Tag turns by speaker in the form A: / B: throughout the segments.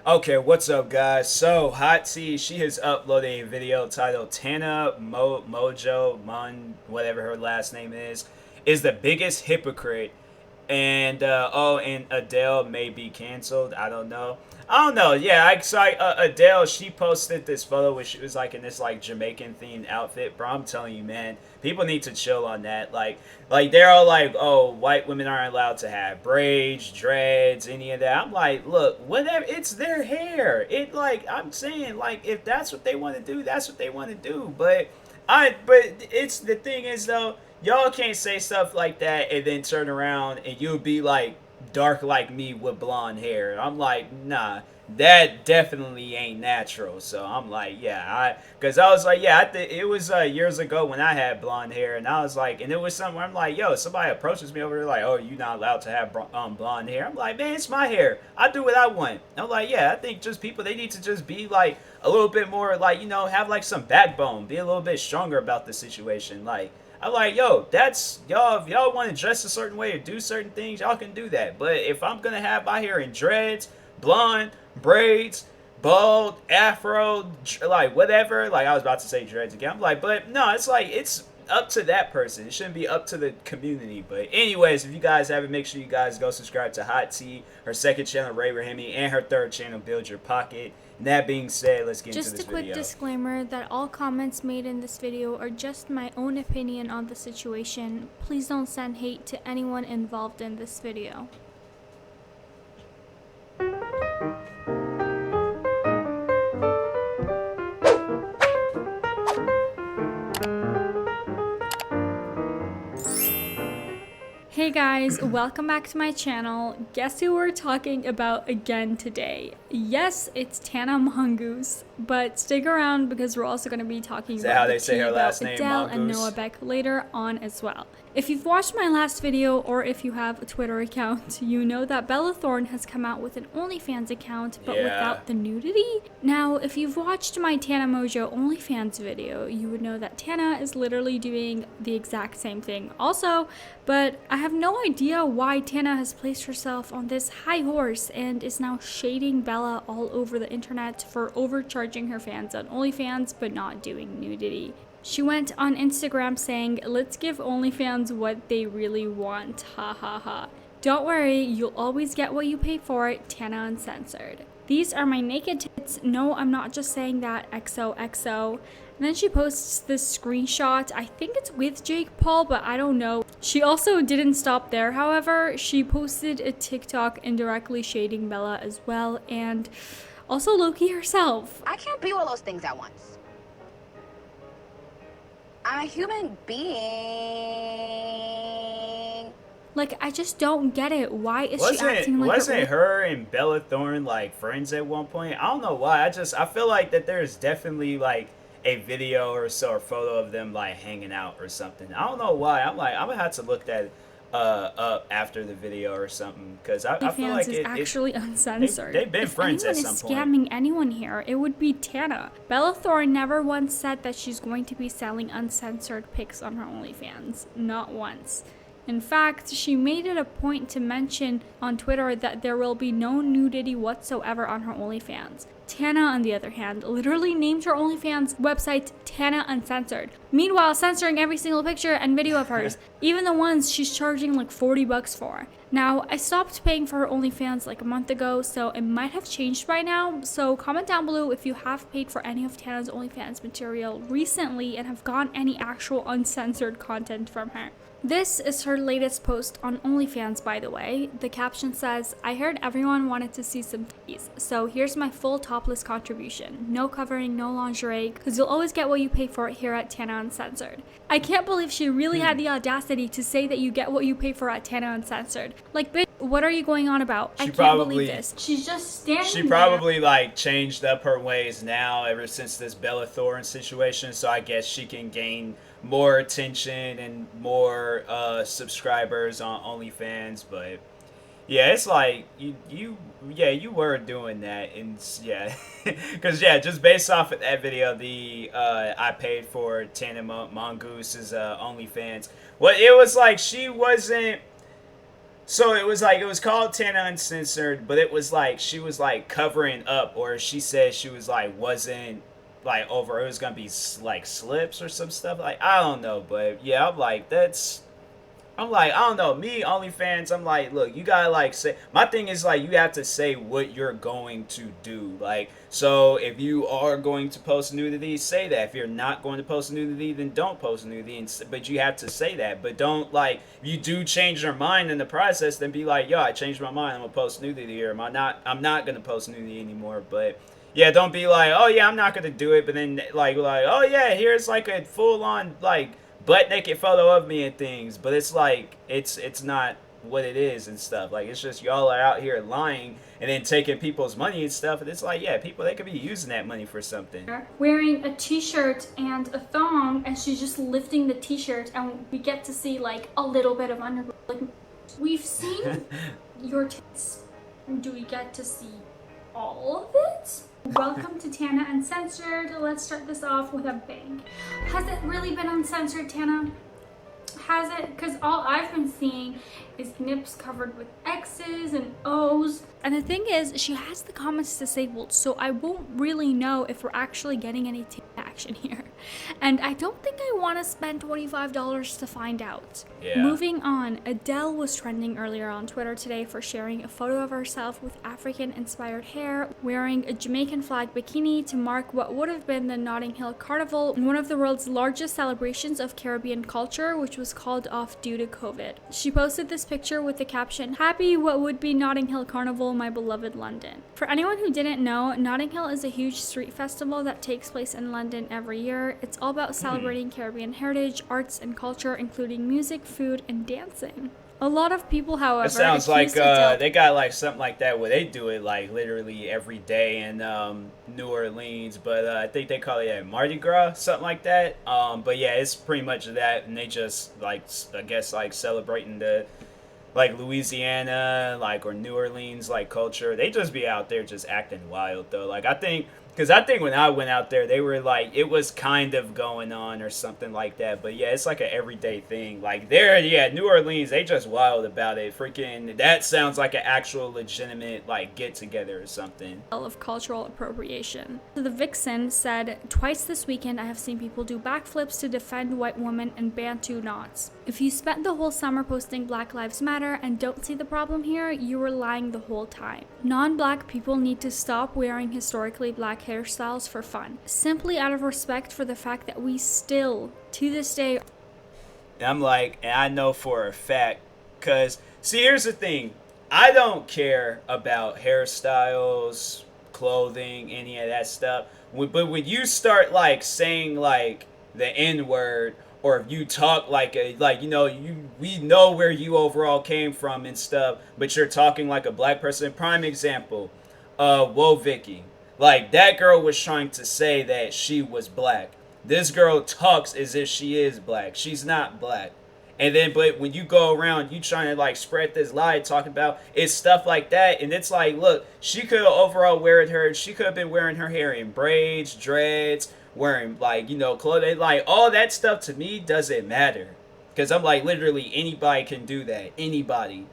A: Okay, what's up, guys? So, Hot T, she has uploaded a video titled "TANA Mojo Mon, whatever her last name is the biggest hypocrite." And and Adele may be canceled. I don't know. Yeah, Adele, she posted this photo where she was like in this like Jamaican themed outfit. Bro, I'm telling you, man, people need to chill on that. Like they're all like, oh, white women aren't allowed to have braids, dreads, any of that. I'm like, look, whatever, it's their hair. It like I'm saying, like if that's what they want to do, that's what they want to do. But it's the thing is though, y'all can't say stuff like that and then turn around and you'll be like dark like me with blonde hair. I'm like, nah, that definitely ain't natural. So I'm like, because I was like, yeah, it was years ago when I had blonde hair, and I was like, and it was something where I'm like, yo, somebody approaches me over there like, oh, you're not allowed to have blonde hair. I'm like, man, it's my hair. I do what I want. I'm like, yeah, I think just people they need to just be like a little bit more like have like some backbone, be a little bit stronger about the situation, like. I'm like, yo, that's y'all. If y'all want to dress a certain way or do certain things, y'all can do that. But if I'm gonna have my hair in dreads, blonde, braids, bald, afro, like whatever, like I was about to say dreads again. I'm like, but no, it's like it's up to that person. It shouldn't be up to the community. But anyways, if you guys haven't, make sure you guys go subscribe to Hot T, her second channel Ray Rahimi, and her third channel Build Your Pocket. And that being said, let's get into
B: Just
A: this
B: a quick
A: video.
B: disclaimer that all comments made in this video are just my own opinion on the situation. Please don't send hate to anyone involved in this video. Hey guys, welcome back to my channel. Guess who we're talking about again today? Yes, it's TANA Mongeau, but stick around because we're also going to be talking
A: Is that
B: about
A: how
B: the
A: they say
B: tea
A: her
B: about
A: last name,
B: Adele and
A: Mongoose?
B: Noah Beck later on as well. If you've watched my last video or if you have a Twitter account, you know that Bella Thorne has come out with an OnlyFans account but
A: Yeah.
B: without the nudity. Now, if you've watched my TANA Mojo OnlyFans video, you would know that TANA is literally doing the exact same thing also, but I have no idea why TANA has placed herself on this high horse and is now shading Bella all over the internet for overcharging her fans on OnlyFans but not doing nudity. She went on Instagram saying, "Let's give OnlyFans what they really want, ha ha ha. Don't worry, you'll always get what you pay for, TANA Uncensored. These are my naked tits. No, I'm not just saying that, XOXO. And then she posts this screenshot. I think it's with Jake Paul, but I don't know. She also didn't stop there, however. She posted a TikTok indirectly shading Bella as well, and also Loki herself.
C: I can't be all those things at once. I'm a human being.
B: Like, I just don't get it. Why is she acting like
A: Wasn't her and Bella Thorne like friends at one point? I don't know why. I feel like that there's definitely like a video or so or photo of them like hanging out or something. I don't know why. I'm gonna have to look that up after the video or something because I feel like
B: is actually uncensored.
A: They've been
B: if
A: friends at
B: anyone
A: some
B: is
A: point.
B: scamming anyone here, it would be TANA. Bella Thorne never once said that she's going to be selling uncensored pics on her OnlyFans. Not once. In fact, she made it a point to mention on Twitter that there will be no nudity whatsoever on her OnlyFans. TANA, on the other hand, literally named her OnlyFans website TANA Uncensored. Meanwhile, censoring every single picture and video of hers, even the ones she's charging like $40 for. Now, I stopped paying for her OnlyFans like a month ago, so it might have changed by now. So comment down below if you have paid for any of TANA's OnlyFans material recently and have gotten any actual uncensored content from her. This is her latest post on OnlyFans, by the way. The caption says, "I heard everyone wanted to see some titties, so here's my full topless contribution. No covering, no lingerie, because you'll always get what you pay for here at TANA Uncensored." I can't believe she really had the audacity to say that you get what you pay for at TANA Uncensored. Like, bitch, what are you going on about? I can't believe this. She's just standing
A: She
B: there.
A: probably like changed up her ways now ever since this Bella Thorne situation, so I guess she can gain more attention and more subscribers on OnlyFans. But yeah, it's like you were doing that, and yeah, because yeah, just based off of that video, I paid for TANA Mongeuse's OnlyFans. Well, it was like she wasn't. So it was called Tana Uncensored, but it was like she was like covering up, or she said she was like wasn't like over. It was gonna be like slips or some stuff. Like I don't know, but yeah, I'm like that's. I'm like, I don't know, me, OnlyFans, I'm like, look, you gotta like say, my thing is like, you have to say what you're going to do. Like, so if you are going to post nudity, say that. If you're not going to post nudity, then don't post nudity. But you have to say that. But don't like, if you do change your mind in the process, then be like, yo, I changed my mind, I'm gonna post nudity, or I'm not gonna post nudity anymore. But yeah, don't be like, oh yeah, I'm not gonna do it, but then like, oh yeah, here's like a full on like butt naked photo of me and things, but it's like it's not what it is and stuff. Like it's just y'all are out here lying and then taking people's money and stuff, and it's like yeah, people they could be using that money for something.
B: Wearing a t-shirt and a thong, and she's just lifting the t-shirt, and we get to see like a little bit of underwear. Like we've seen your tits, and do we get to see all of it? Welcome to Tana Uncensored. Let's start this off with a bang. Has it really been uncensored, Tana? Has it? Because all I've been seeing is nips covered with X's and O's. And the thing is, she has the comments disabled, so I won't really know if we're actually getting any action here. And I don't think I want to spend $25 to find out.
A: Yeah.
B: Moving on, Adele was trending earlier on Twitter today for sharing a photo of herself with African-inspired hair, wearing a Jamaican flag bikini to mark what would have been the Notting Hill Carnival, one of the world's largest celebrations of Caribbean culture, which was called off due to COVID. She posted this picture with the caption, "Happy what would be Notting Hill Carnival, my beloved London." For anyone who didn't know, Notting Hill is a huge street festival that takes place in London every year. It's all about celebrating Caribbean heritage, arts, and culture, including music, food, and dancing. A lot of people, however,
A: it sounds like they got like something like that where they do it like literally every day in New Orleans, but I think they call it Mardi Gras, something like that. But yeah, it's pretty much that, and they just like I guess like celebrating the like Louisiana like or New Orleans like culture. They just be out there just acting wild though. Like I think when I went out there, they were like, it was kind of going on or something like that. But yeah, it's like an everyday thing. Like there, yeah, New Orleans, they just wild about it. Freaking, that sounds like an actual legitimate like get together or something.
B: Of cultural appropriation. So the Vixen said, "Twice this weekend I have seen people do backflips to defend white women and Bantu knots. If you spent the whole summer posting Black Lives Matter and don't see the problem here, you were lying the whole time. Non-black people need to stop wearing historically black hairstyles for fun, simply out of respect for the fact that we still, to this day..."
A: And I'm like, and I know for a fact, because, see, here's the thing. I don't care about hairstyles, clothing, any of that stuff. But when you start, like, saying, like, the N-word, or if you talk like you know, we know where you overall came from and stuff, but you're talking like a black person. Prime example, Whoa Vicky. Like, that girl was trying to say that she was black. This girl talks as if she is black. She's not black. And then, but when you go around, you trying to like spread this lie, talking about it's stuff like that, and it's like, look, she could have overall she could have been wearing her hair in braids, dreads, wearing like, you know, clothing, like all that stuff to me doesn't matter, because I'm like, literally anybody can do that, anybody.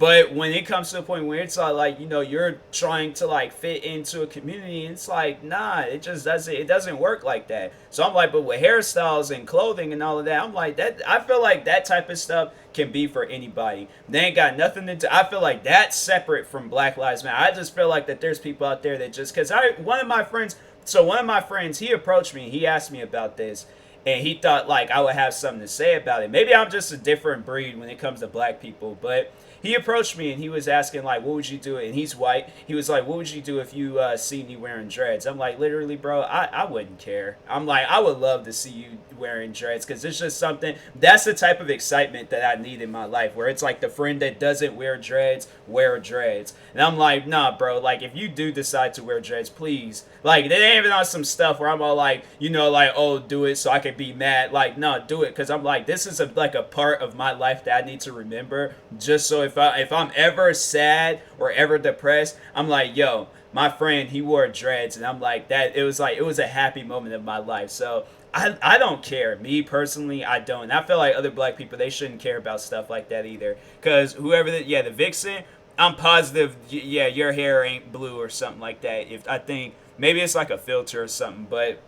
A: But when it comes to a point where it's like, you know, you're trying to like fit into a community, it's like, nah, it doesn't work like that. So I'm like, but with hairstyles and clothing and all of that, I'm like, that I feel like that type of stuff can be for anybody. They ain't got nothing to do. I feel like that's separate from Black Lives Matter. I just feel like that there's people out there that just, because one of my friends, he approached me, he asked me about this, and he thought like I would have something to say about it. Maybe I'm just a different breed when it comes to black people, but he approached me and he was asking like, what would you do? And he's white. He was like, what would you do if you see me wearing dreads? I'm like, literally, bro, I wouldn't care. I'm like, I would love to see you wearing dreads, because it's just something, that's the type of excitement that I need in my life, where it's like the friend that doesn't wear dreads. And I'm like, nah, bro, like if you do decide to wear dreads, please, like they ain't even on some stuff where I'm all like, you know, like, oh, do it so I can be mad. Like, no, do it, because I'm like, this is like a part of my life that I need to remember, just so if I'm ever sad or ever depressed, I'm like, yo, my friend, he wore dreads, and I'm like, that it was a happy moment of my life. So I don't care. Me personally, I don't. And I feel like other black people, they shouldn't care about stuff like that either. Because whoever, the vixen, I'm positive, yeah, your hair ain't blue or something like that. If I think maybe it's like a filter or something, but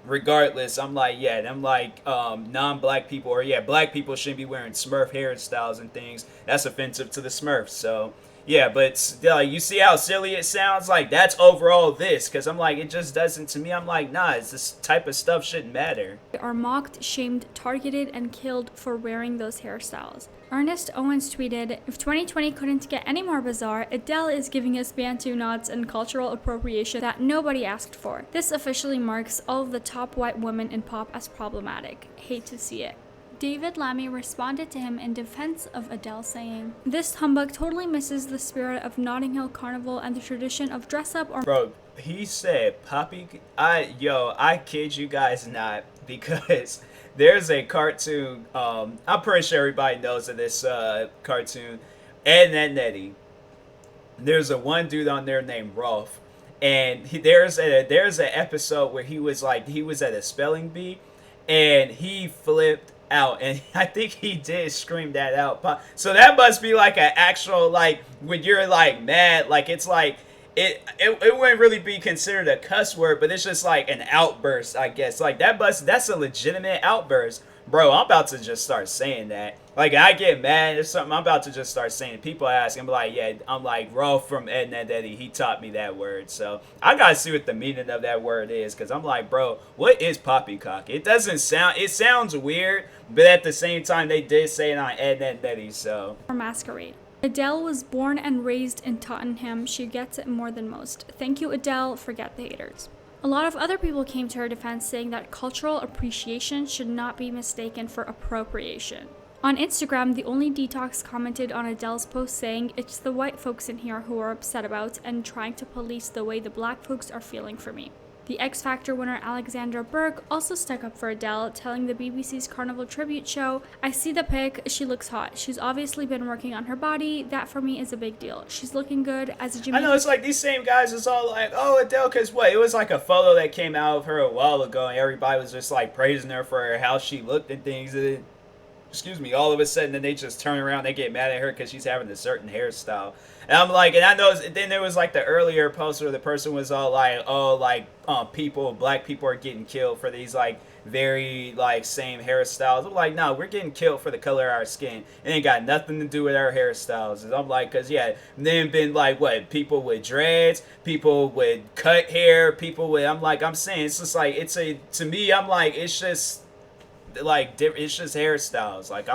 A: regardless, I'm like, yeah, them like non-black people or yeah, black people shouldn't be wearing Smurf hairstyles and things. That's offensive to the Smurfs. So yeah, but still, like, you see how silly it sounds? Like that's overall this, because I'm like, it just doesn't to me. I'm like, nah, it's this type of stuff shouldn't matter.
B: They are mocked, shamed, targeted, and killed for wearing those hairstyles. Ernest Owens tweeted, "If 2020 couldn't get any more bizarre, Adele is giving us Bantu knots and cultural appropriation that nobody asked for. This officially marks all of the top white women in pop as problematic. Hate to see it." David Lammy responded to him in defense of Adele, saying, "This humbug totally misses the spirit of Notting Hill Carnival and the tradition of dress up or..."
A: Bro, he said Poppy. I kid you guys not, because there's a cartoon. I'm pretty sure everybody knows of this cartoon, Ed and Nettie. There's a one dude on there named Rolf, and there's an episode where he was at a spelling bee, and he flipped out, and I think he did scream that out. So that must be like an actual, like, when you're like mad, like it's like it wouldn't really be considered a cuss word, but it's just like an outburst, I guess. Like that's a legitimate outburst. Bro, I'm about to just start saying that. Like, I get mad or something, I'm about to just start saying it. People ask, I'm like, yeah, I'm like, Rolf from Ed and Eddie, he taught me that word. So I gotta see what the meaning of that word is, because I'm like, bro, what is poppycock? It sounds weird, but at the same time, they did say it on Ed and Eddie, so.
B: or masquerade. Adele was born and raised in Tottenham. She gets it more than most. Thank you, Adele. Forget the haters. A lot of other people came to her defense, saying that cultural appreciation should not be mistaken for appropriation. On Instagram, the Only Detox commented on Adele's post, saying, "It's the white folks in here who are upset about and trying to police the way the black folks are feeling for me." The X Factor winner Alexandra Burke also stuck up for Adele, telling the BBC's Carnival tribute show, "I see the pic, she looks hot. She's obviously been working on her body. That for me is a big deal. She's looking good as a Jamaican."
A: I know, it's like these same guys is all like, oh, Adele, because what? It was like a photo that came out of her a while ago, and everybody was just like praising her for how she looked and things. And excuse me, all of a sudden, then they just turn around, they get mad at her because she's having a certain hairstyle. And I'm like, and I know, then there was like the earlier post where the person was all like, oh, like, black people are getting killed for these like very like same hairstyles. I'm like, no, we're getting killed for the color of our skin. It ain't got nothing to do with our hairstyles. And I'm like, cause yeah, then been like what, people with dreads, people with cut hair, people with, I'm saying, it's just like, to me, I'm like, it's just like, it's just hairstyles. Like,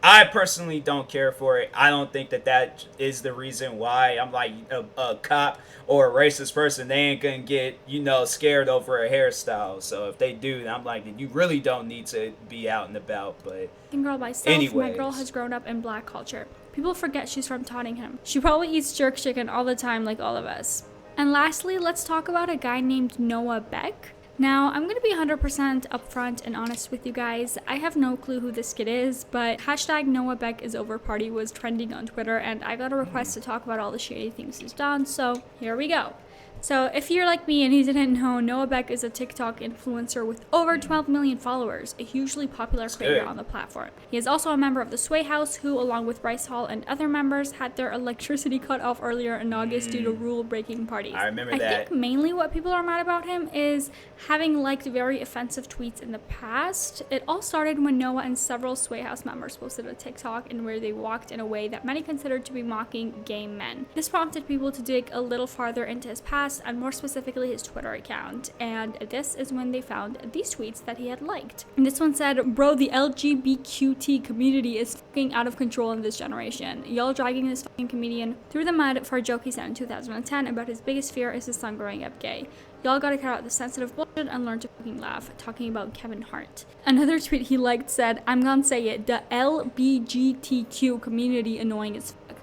A: I personally don't care for it. I don't think that is the reason why. I'm like, a cop or a racist person, they ain't gonna get, scared over a hairstyle. So if they do, I'm like, you really don't need to be out and about. But
B: girl myself,
A: anyways.
B: My girl has grown up in black culture. People forget she's from Tottenham. She probably eats jerk chicken all the time like all of us. And lastly, let's talk about a guy named Noah Beck. Now, I'm going to be 100% upfront and honest with you guys. I have no clue who this kid is, but hashtag Noah Beck is over party was trending on Twitter, and I got a request to talk about all the shady things he's done, so here we go. So if you're like me and you didn't know, Noah Beck is a TikTok influencer with over 12 million followers, a hugely popular creator on the platform. He is also a member of the Sway House, who, along with Bryce Hall and other members, had their electricity cut off earlier in August due to rule-breaking parties.
A: I remember that.
B: I think mainly what people are mad about him is having liked very offensive tweets in the past. It all started when Noah and several Sway House members posted a TikTok in where they walked in a way that many considered to be mocking gay men. This prompted people to dig a little farther into his past, and more specifically his Twitter account, and this is when they found these tweets that he had liked. And this one said, "Bro, the LGBTQT community is fucking out of control in this generation. Y'all dragging this fucking comedian through the mud for a joke he said in 2010 about his biggest fear is his son growing up gay. Y'all gotta cut out the sensitive bullshit and learn to fucking laugh," talking about Kevin Hart. Another tweet he liked said, "I'm gonna say it, the LBGTQ community annoying as fuck."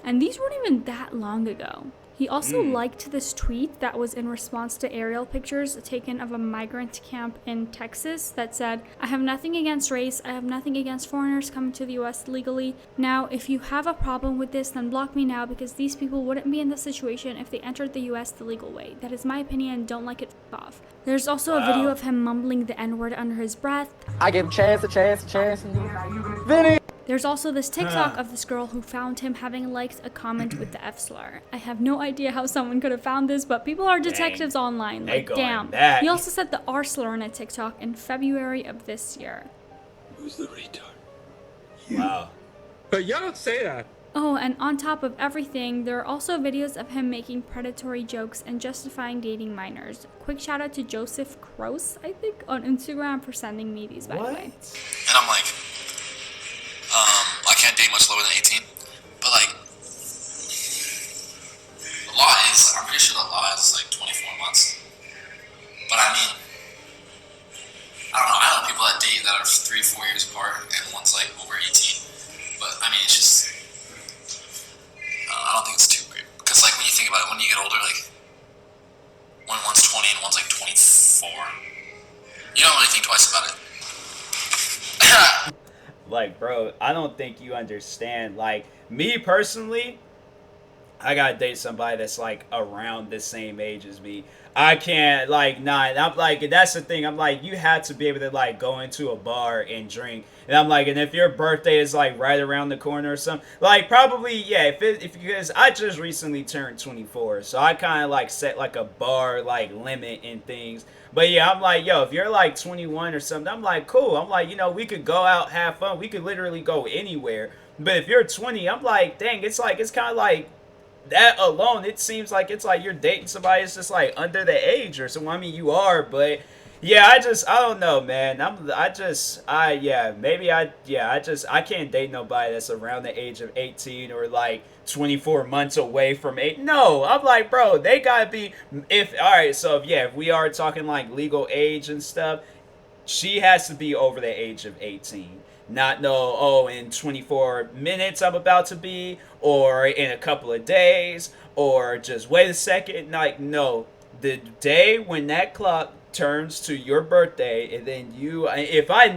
B: And these weren't even that long ago. He also liked this tweet that was in response to aerial pictures taken of a migrant camp in Texas that said, "I have nothing against race. I have nothing against foreigners coming to the US legally. Now, if you have a problem with this, then block me now because these people wouldn't be in this situation if they entered the US the legal way. That is my opinion. Don't like it. F off." There's also a video of him mumbling the N-word under his breath.
D: I give him chance. Vinny!
B: There's also this TikTok of this girl who found him having liked a comment with the F slur. I have no idea how someone could have found this, but people are detectives online. Like, damn.
A: Back.
B: He also said the R slur on a TikTok in February of this year.
E: Who's the retard?
A: Wow.
E: But y'all don't say that.
B: Oh, and on top of everything, there are also videos of him making predatory jokes and justifying dating minors. Quick shout out to Joseph Kroos, I think, on Instagram for sending me these, by the way.
F: And I'm like, I can't date much lower than 18. But like, the law is, I'm pretty sure the law is like 24 months. But I mean, I don't know, I know people that date that are 3-4 years apart and one's like over 18. But I mean, it's just, I don't think it's too weird. Because like when you think about it, when you get older, like, when one's 20 and one's like 24, you don't really think twice about it.
A: Like, bro, I don't think you understand. Like, me personally, I gotta date somebody that's like around the same age as me. I can't, like, I'm like, that's the thing. I'm like, you have to be able to like go into a bar and drink. And I'm like, and if your birthday is like right around the corner or something, like probably, yeah, because I just recently turned 24, so I kind of like set like a bar like limit and things. But yeah, I'm like, yo, if you're like 21 or something, I'm like, cool. I'm like, you know, we could go out, have fun. We could literally go anywhere. But if you're 20, I'm like, dang, it's like, it's kind of like that alone. It seems like it's like you're dating somebody that's just like under the age or something. I mean, you are, but yeah, I don't know, man. I can't date nobody that's around the age of 18 or like 24 months away from 8. No, I'm like, bro, they gotta be, if we are talking like legal age and stuff, she has to be over the age of 18. Not in 24 minutes I'm about to be, or in a couple of days, or just wait a second. Like, no, the day when that clock turns to your birthday, and then if I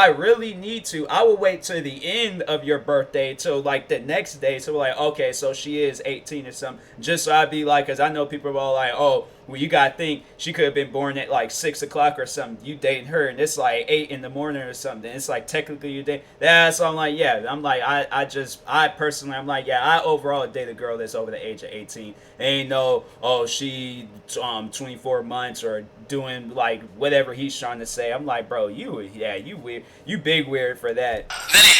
A: really need to, I will wait till the end of your birthday till like the next day. So like, okay, so she is 18 or something, just so I'd be like, because I know people are all like, oh, well, you gotta think she could have been born at like 6 o'clock or something. You dating her and it's like 8 in the morning or something. It's like technically you date. That's so I'm like, yeah. I'm like, I personally, I'm like, yeah. I overall date a girl that's over the age of 18. Ain't no, oh, she 24 months or doing like whatever he's trying to say. I'm like, bro, you weird. You big weird for that.
F: Vinny,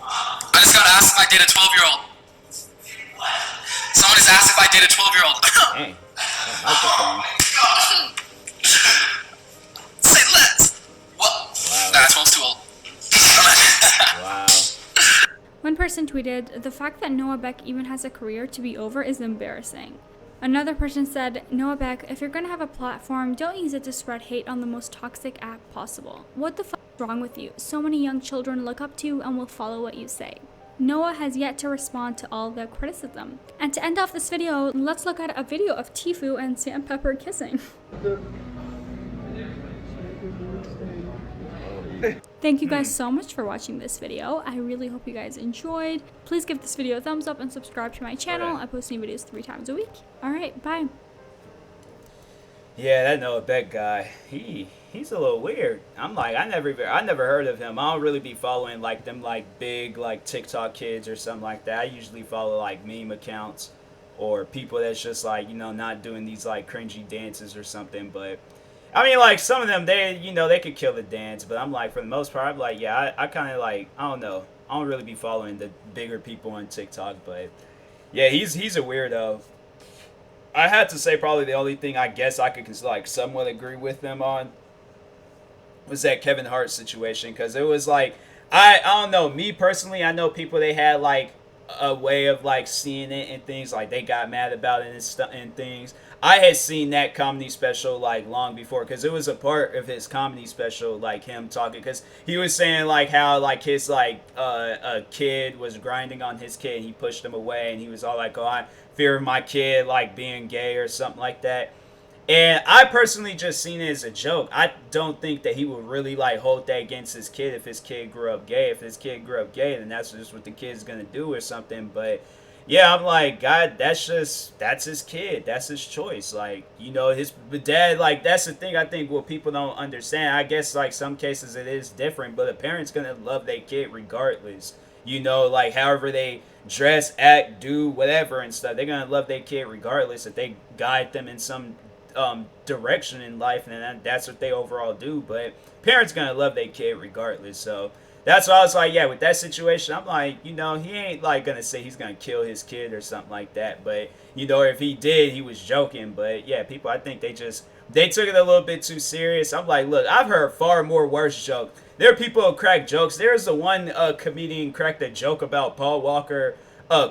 F: I just got asked if I date a 12-year-old. Someone just asked if I date a 12-year-old.
A: Dang.
F: Oh my god. Say less. What?
A: Wow.
F: Nah, 12's too old.
A: Wow.
B: One person tweeted, "The fact that Noah Beck even has a career to be over is embarrassing." Another person said, "Noah Beck, if you're gonna have a platform, don't use it to spread hate on the most toxic app possible. What the fuck is wrong with you? So many young children look up to you and will follow what you say." Noah has yet to respond to all the criticism. And to end off this video, let's look at a video of Tfue and Sam Pepper kissing. Thank you guys so much for watching this video. I really hope you guys enjoyed. Please give this video a thumbs up and subscribe to my channel. I post new videos 3 times a week. Alright, bye.
A: Yeah, that Noah Beck guy, he's a little weird. I'm like, I never heard of him. I don't really be following like them like big like TikTok kids or something like that. I usually follow like meme accounts or people that's just like, you know, not doing these like cringy dances or something. But I mean, like some of them, they could kill the dance. But I'm like, for the most part, I'm like, yeah, I kind of like, I don't know. I don't really be following the bigger people on TikTok, but yeah, he's a weirdo. I had to say probably the only thing I guess I could like somewhat agree with them on was that Kevin Hart situation, because it was like, I don't know, me personally, I know people, they had like a way of like seeing it and things, like they got mad about it and stuff and things. I had seen that comedy special like long before, because it was a part of his comedy special, like him talking, because he was saying like how like his like a kid was grinding on his kid and he pushed him away, and he was all like, oh, I fear my kid like being gay or something like that. And I personally just seen it as a joke. I don't think that he would really like hold that against his kid if his kid grew up gay. If his kid grew up gay, then that's just what the kid's gonna do or something. But yeah, I'm like, God, that's his kid. That's his choice. Like, you know, his dad, like, that's the thing I think what people don't understand. I guess like some cases it is different, but a parent's gonna love their kid regardless. You know, like however they dress, act, do, whatever and stuff, they're gonna love their kid regardless if they guide them in some direction in life, and that's what they overall do. But parents gonna love their kid regardless. So that's why I was like, yeah, with that situation, I'm like, you know, he ain't like gonna say he's gonna kill his kid or something like that. But you know, if he did, he was joking. But yeah, people, I think they took it a little bit too serious. I'm like, look, I've heard far more worse jokes. There are people who crack jokes. There's the one comedian cracked a joke about Paul Walker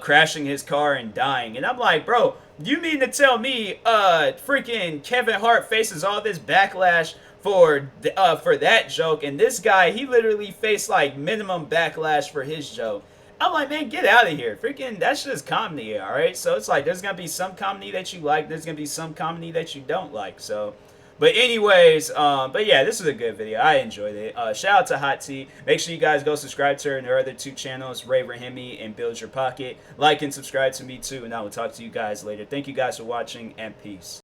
A: crashing his car and dying, and I'm like, bro, you mean to tell me freaking Kevin Hart faces all this backlash for that joke, and this guy, he literally faced like minimum backlash for his joke? I'm like, man, get out of here. Freaking, that's just comedy, all right? So it's like, there's going to be some comedy that you like. There's going to be some comedy that you don't like. So, but anyways, but yeah, this was a good video. I enjoyed it. Shout out to Hot T. Make sure you guys go subscribe to her and her other two channels, Ray Rahimi and Build Your Pocket. Like and subscribe to me too, and I will talk to you guys later. Thank you guys for watching, and peace.